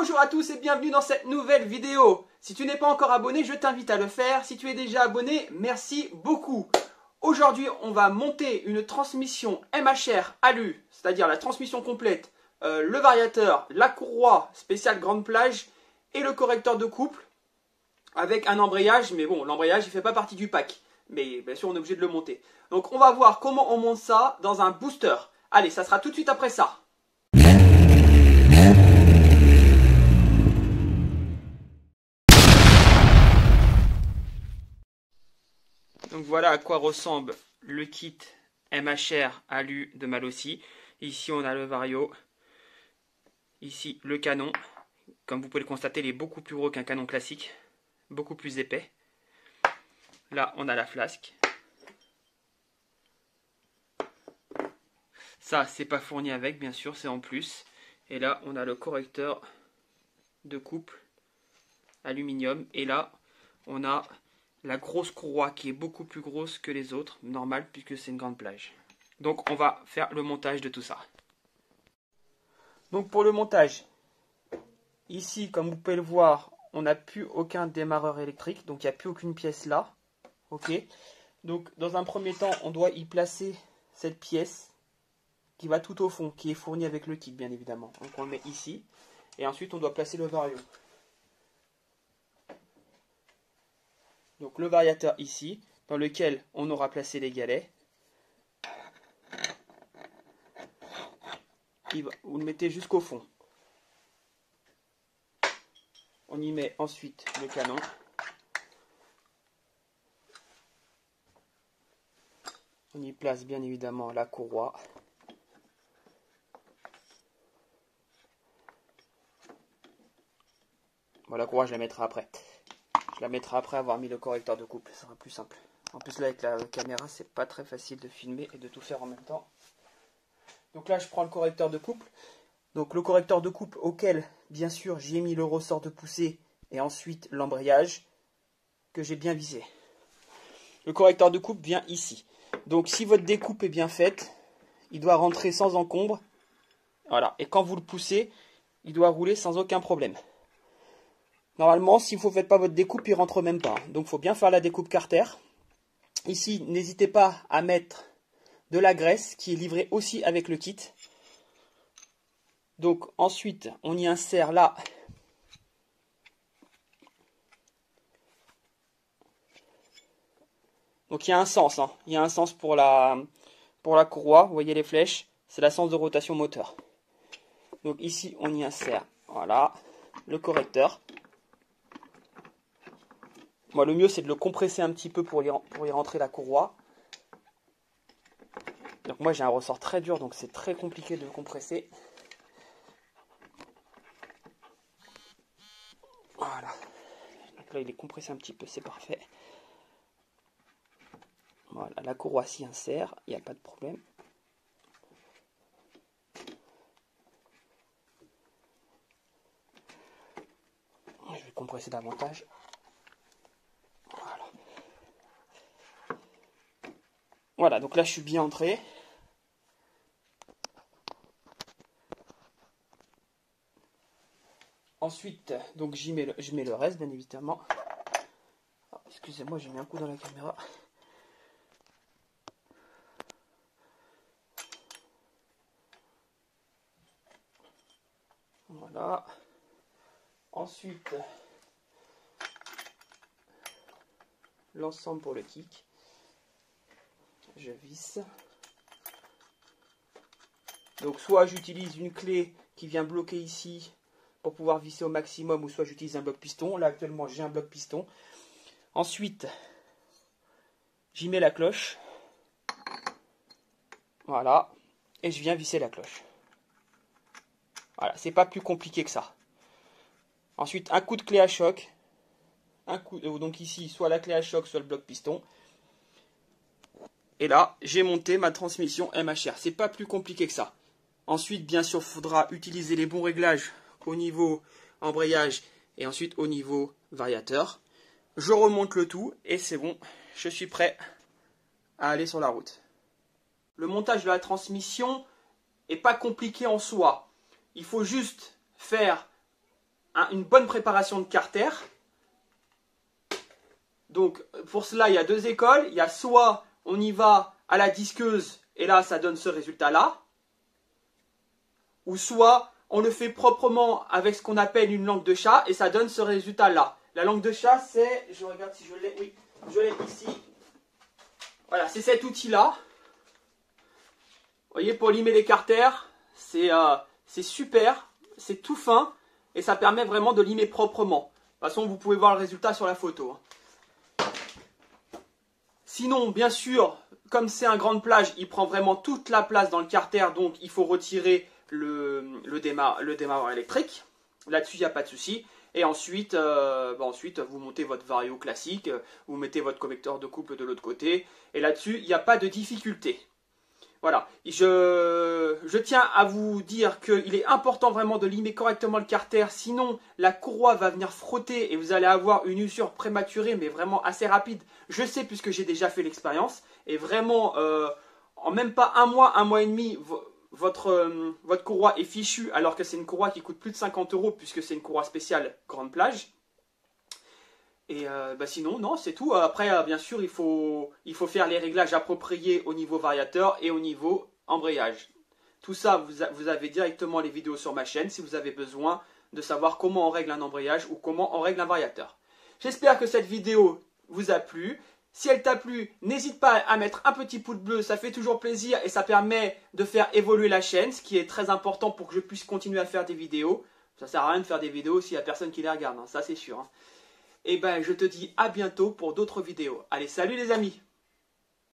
Bonjour à tous et bienvenue dans cette nouvelle vidéo. Si tu n'es pas encore abonné, je t'invite à le faire. Si tu es déjà abonné, merci beaucoup. Aujourd'hui, on va monter une transmission MHR alu, c'est-à-dire la transmission complète, le variateur, la courroie spéciale grande plage et le correcteur de couple avec un embrayage. Mais bon, l'embrayage, il ne fait pas partie du pack. Mais bien sûr, on est obligé de le monter. Donc, on va voir comment on monte ça dans un booster. Allez, ça sera tout de suite après ça. Donc voilà à quoi ressemble le kit MHR alu de Malossi. Ici on a le vario, ici le canon. Comme vous pouvez le constater, il est beaucoup plus gros qu'un canon classique, beaucoup plus épais. Là on a la flasque. Ça c'est pas fourni avec, bien sûr, c'est en plus. Et là on a le correcteur de couple aluminium. Et là on a la grosse courroie qui est beaucoup plus grosse que les autres, normal puisque c'est une grande plage. Donc on va faire le montage de tout ça. Donc pour le montage, ici comme vous pouvez le voir, on n'a plus aucun démarreur électrique, donc il n'y a plus aucune pièce là. Ok. Donc dans un premier temps, on doit y placer cette pièce qui va tout au fond, qui est fournie avec le kit bien évidemment. Donc on le met ici, et ensuite on doit placer le vario. Donc le variateur ici, dans lequel on aura placé les galets. Vous le mettez jusqu'au fond. On y met ensuite le canon. On y place bien évidemment la courroie. Bon, la courroie je la mettrai après. Je la mettrai après avoir mis le correcteur de couple, ça sera plus simple. En plus là avec la caméra c'est pas très facile de filmer et de tout faire en même temps. Donc là je prends le correcteur de couple. Donc le correcteur de couple auquel bien sûr j'ai mis le ressort de poussée et ensuite l'embrayage que j'ai bien visé. Le correcteur de couple vient ici. Donc si votre découpe est bien faite, il doit rentrer sans encombre. Voilà. Et quand vous le poussez, il doit rouler sans aucun problème. Normalement, si vous ne faites pas votre découpe, il ne rentre même pas. Donc il faut bien faire la découpe Carter. Ici, n'hésitez pas à mettre de la graisse qui est livrée aussi avec le kit. Donc ensuite, on y insère là donc il y a un sens, hein. Il y a un sens pour la courroie. Vous voyez les flèches, c'est la sens de rotation moteur. Donc ici, on y insère, voilà, le correcteur. Moi, le mieux, c'est de le compresser un petit peu pour y rentrer la courroie. Donc moi, j'ai un ressort très dur, donc c'est très compliqué de le compresser. Voilà. Donc là, il est compressé un petit peu, c'est parfait. Voilà, la courroie s'y insère, il n'y a pas de problème. Je vais compresser davantage. Voilà. Voilà, donc là je suis bien entré. Ensuite, donc je mets le reste, bien évidemment. Oh, excusez-moi, j'ai mis un coup dans la caméra. Voilà. Ensuite, l'ensemble pour le kick. Je visse. Donc soit j'utilise une clé qui vient bloquer ici pour pouvoir visser au maximum, ou soit j'utilise un bloc piston. Là actuellement j'ai un bloc piston. Ensuite, j'y mets la cloche. Voilà. Et je viens visser la cloche. Voilà, c'est pas plus compliqué que ça. Ensuite, un coup de clé à choc. Donc ici, soit la clé à choc, soit le bloc piston. Et là, j'ai monté ma transmission MHR. C'est pas plus compliqué que ça. Ensuite, bien sûr, il faudra utiliser les bons réglages au niveau embrayage et ensuite au niveau variateur. Je remonte le tout et c'est bon. Je suis prêt à aller sur la route. Le montage de la transmission n'est pas compliqué en soi. Il faut juste faire une bonne préparation de carter. Donc pour cela, il y a deux écoles. Il y a soit on y va à la disqueuse et là ça donne ce résultat-là. Ou soit on le fait proprement avec ce qu'on appelle une langue de chat et ça donne ce résultat-là. La langue de chat, c'est, je regarde si je l'ai, oui, je l'ai ici. Voilà, c'est cet outil-là. Vous voyez, pour limer les carters, c'est super, c'est tout fin et ça permet vraiment de limer proprement. De toute façon, vous pouvez voir le résultat sur la photo. Sinon, bien sûr, comme c'est un grand plage, il prend vraiment toute la place dans le carter, donc il faut retirer le démarreur électrique. Là-dessus, il n'y a pas de souci. Et ensuite, vous montez votre vario classique, vous mettez votre connecteur de couple de l'autre côté. Et là-dessus, il n'y a pas de difficulté. Voilà, je tiens à vous dire qu'il est important vraiment de limer correctement le carter, sinon la courroie va venir frotter et vous allez avoir une usure prématurée, mais vraiment assez rapide. Je sais puisque j'ai déjà fait l'expérience, et vraiment, en même pas un mois et demi, votre courroie est fichue, alors que c'est une courroie qui coûte plus de 50 € puisque c'est une courroie spéciale grande plage. Et sinon, non, c'est tout. Après, bien sûr, il faut faire les réglages appropriés au niveau variateur et au niveau embrayage. Tout ça, vous avez directement les vidéos sur ma chaîne si vous avez besoin de savoir comment on règle un embrayage ou comment on règle un variateur. J'espère que cette vidéo vous a plu. Si elle t'a plu, n'hésite pas à mettre un petit pouce bleu, ça fait toujours plaisir et ça permet de faire évoluer la chaîne, ce qui est très important pour que je puisse continuer à faire des vidéos. Ça sert à rien de faire des vidéos s'il n'y a personne qui les regarde, hein, ça c'est sûr. Hein. Et ben je te dis à bientôt pour d'autres vidéos. Allez, salut les amis!